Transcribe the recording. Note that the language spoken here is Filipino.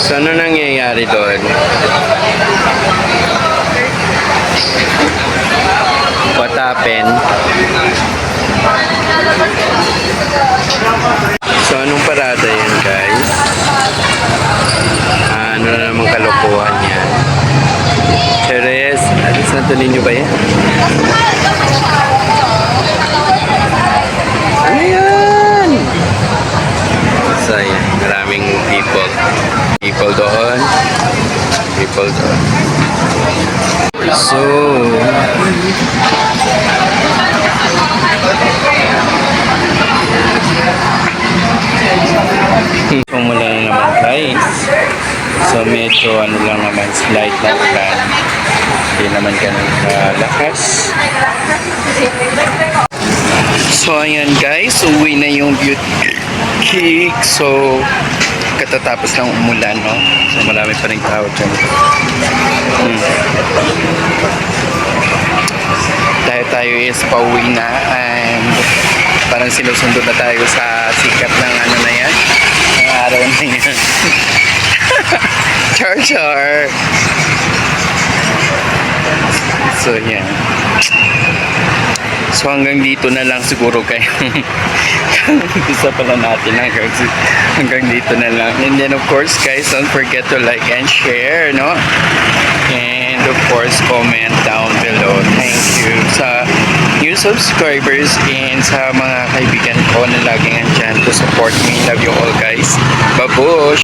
So, ano nangyayari doon? What happened? So, anong parada yan, guys? Ano na namang kalokohan yan? Teres, alis na tuloy nyo ba yan? Ano yan? So, yan, maraming people. People doon. People doon. So, pumula na naman guys. So medyo ano lang naman, slight na ulan. Hindi naman ganun kalakas. So ayan guys, uwi na yung beauty cake. So katatapos lang umulan, no? So marami pa rin tao dyan. Tayo is pauwi na and parang sinusundo na tayo sa sikat ng ano na yan, ng araw na yan. Char char. So yan. So hanggang dito na lang siguro kayo. Isa pala natin hanggang dito na lang. And then of course guys, don't forget to like and share, no? And of course comment down below. Thank you sa new subscribers and sa mga kaibigan ko na laging andyan to support me. Love you all guys. Babush!